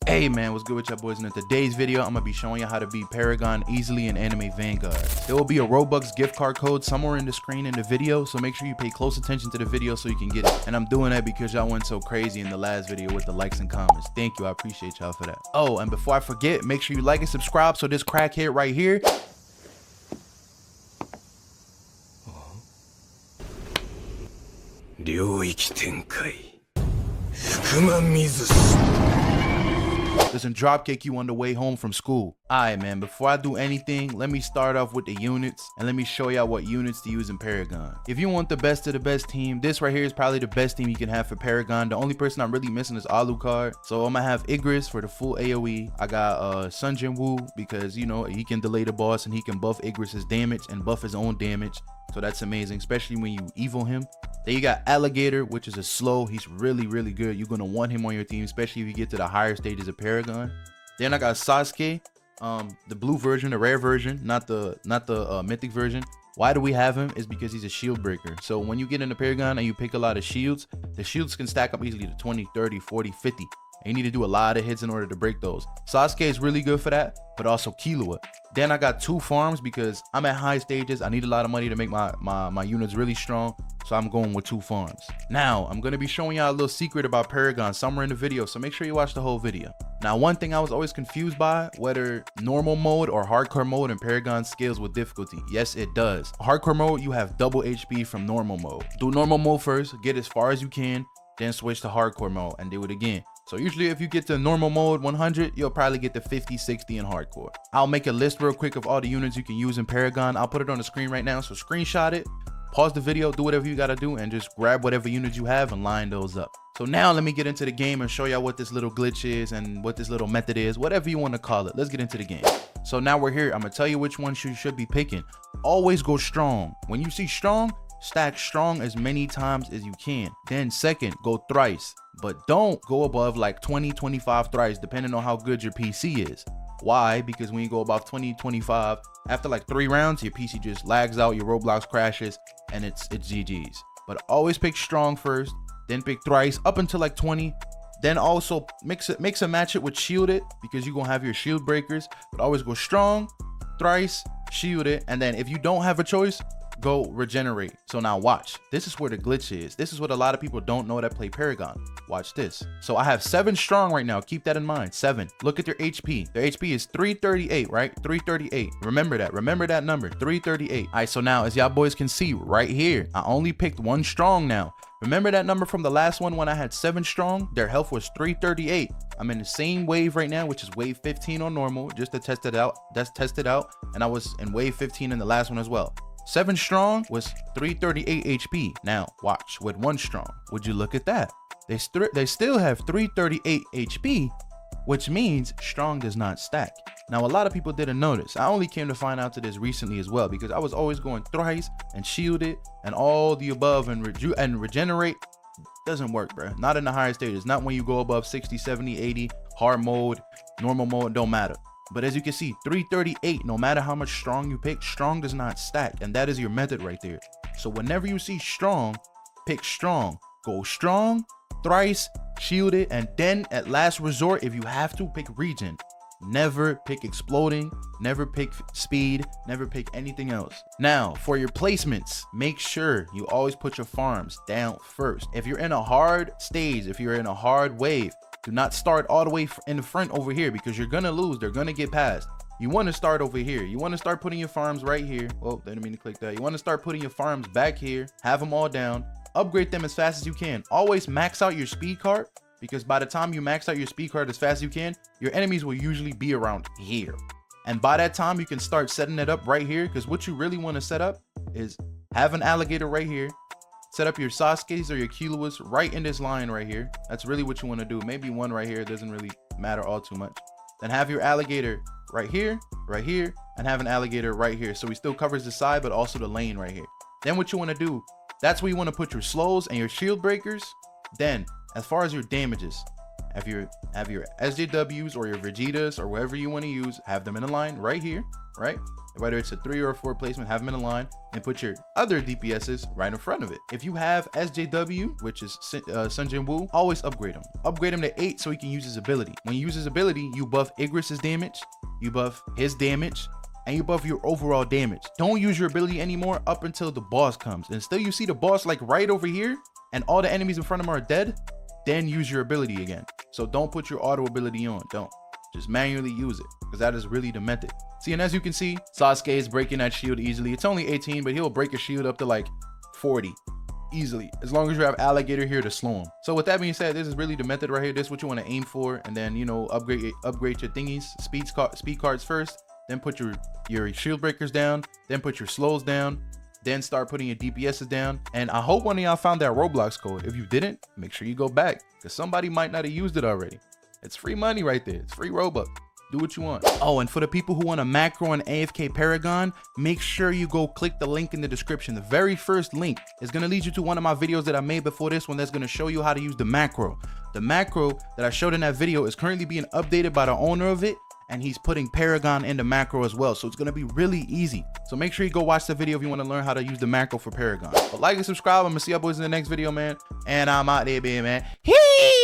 Hey man, what's good with y'all boys? And in today's video, I'm gonna be showing you how to beat Paragon easily in anime Vanguards. There will be a Robux gift card code somewhere in the screen in the video, so make sure you pay close attention to the video so you can get it. And I'm doing that because y'all went so crazy in the last video with the likes and comments. Thank you, I appreciate y'all for that. Oh, and before I forget, make sure you like and subscribe so this crackhead right here doesn't dropkick you on the way home from school. Alright man, before I do anything, let me start off with the units and let me show y'all what units to use in Paragon. If you want the best of the best team, this right here is probably the best team you can have for Paragon. The only person I'm really missing is Alucard. So I'm gonna have Igris for the full AoE. I got Sun Jin-woo because you know he can delay the boss and he can buff Igris's damage and buff his own damage. So that's amazing, especially when you evil him. Then you got Alligator, which is a slow. He's really good. You're gonna want him on your team, especially if you get to the higher stages of Paragon. Then I got Sasuke, the blue version, the rare version, not the mythic version. Why do we have him? Is because he's a shield breaker. So when you get into Paragon and you pick a lot of shields, the shields can stack up easily to 20, 30, 40, 50. And you need to do a lot of hits in order to break those. Sasuke is really good for that, but also Killua. Then I got 2 farms because I'm at high stages. I need a lot of money to make my units really strong. So I'm going with 2 farms. Now, I'm going to be showing y'all a little secret about Paragon somewhere in the video. So make sure you watch the whole video. Now, one thing I was always confused by, whether normal mode or hardcore mode in Paragon scales with difficulty. Yes, it does. Hardcore mode, you have double HP from normal mode. Do normal mode first, get as far as you can, then switch to hardcore mode and do it again. So usually if you get to normal mode 100, you'll probably get to 50, 60 in hardcore. I'll make a list real quick of all the units you can use in Paragon. I'll put it on the screen right now. So screenshot it, pause the video, do whatever you gotta do, and just grab whatever units you have and line those up. So now let me get into the game and show y'all what this little glitch is and what this little method is, whatever you want to call it. Let's get into the game. So now we're here. I'm gonna tell you which ones you should be picking. Always go strong. When you see strong, stack strong as many times as you can. Then second, go thrice, but don't go above like 20, 25 thrice, depending on how good your PC is. Why? Because when you go above 20, 25, after like 3 rounds, your PC just lags out, your Roblox crashes, and it's GG's. But always pick strong first, then pick thrice up until like 20. Then also mix and match it with shielded because you're gonna have your shield breakers, but always go strong, thrice, shielded, and then if you don't have a choice, go regenerate. So now watch, this is where the glitch is. This is what a lot of people don't know that play Paragon. Watch this. So I have 7 strong right now, keep that in mind. 7. Look at their HP. Their HP is 338, right? 338. Remember that number, 338. All right, so now as y'all boys can see right here, I only picked 1 strong now. Remember that number from the last one when I had 7 strong? Their health was 338. I'm in the same wave right now, which is wave 15 on normal, just to test it out. That's tested out, and I was in wave 15 in the last one as well. 7 strong was 338 HP. Now watch, with 1 strong, would you look at that? They still have 338 HP, which means strong does not stack. Now a lot of people didn't notice. I only came to find out to this recently as well, because I was always going thrice and shielded and all the above and regenerate. Doesn't work, bro. Not in the higher stages, not when you go above 60, 70, 80, hard mode, normal mode, don't matter. But as you can see, 338, no matter how much strong you pick, strong does not stack. And that is your method right there. So whenever you see strong, pick strong. Go strong, thrice, shield it, and then at last resort, if you have to, pick regen. Never pick exploding, never pick speed, never pick anything else. Now, for your placements, make sure you always put your farms down first. If you're in a hard stage, if you're in a hard wave, do not start all the way in the front over here because you're gonna lose. They're gonna get past. You want to start over here. You want to start putting your farms right here. Oh, didn't mean to click that. You want to start putting your farms back here. Have them all down. Upgrade them as fast as you can. Always max out your speed card because by the time you max out your speed card as fast as you can, your enemies will usually be around here. And by that time, you can start setting it up right here because what you really want to set up is have an alligator right here. Set up your Sasuke's or your Killuas right in this line right here. That's really what you want to do. Maybe 1 right here. It doesn't really matter all too much. Then have your alligator right here, and have an alligator right here. So he still covers the side, but also the lane right here. Then what you want to do, that's where you want to put your slows and your shield breakers. Then, as far as your damages, have your SJWs or your Vegetas or whatever you want to use, have them in a line right here, right? Whether it's a 3 or a 4 placement, have them in a line and put your other DPSs right in front of it. If you have SJW, which is Sun Jin Woo, always upgrade him. Upgrade him to 8 so he can use his ability. When you use his ability, you buff Igris's damage, you buff his damage, and you buff your overall damage. Don't use your ability anymore up until the boss comes. And still you see the boss like right over here and all the enemies in front of him are dead, then use your ability again. So don't put your auto ability on, don't. Just manually use it, because that is really the method. See, and as you can see, Sasuke is breaking that shield easily. It's only 18, but he'll break a shield up to like 40 easily, as long as you have Alligator here to slow him. So with that being said, this is really the method right here. This is what you want to aim for, and then, you know, upgrade your thingies, speed cards first, then put your shield breakers down, then put your slows down, then start putting your DPSs down. And I hope one of y'all found that Roblox code. If you didn't, make sure you go back, because somebody might not have used it already. It's free money right there. It's free Robux. Do what you want. Oh, and for the people who want a macro and AFK Paragon, make sure you go click the link in the description. The very first link is going to lead you to one of my videos that I made before this one that's going to show you how to use the macro. The macro that I showed in that video is currently being updated by the owner of it, and he's putting Paragon in the macro as well. So it's going to be really easy. So make sure you go watch the video if you want to learn how to use the macro for Paragon. But like and subscribe. I'm going to see y'all boys in the next video, man. And I'm out there, baby, man. Hee!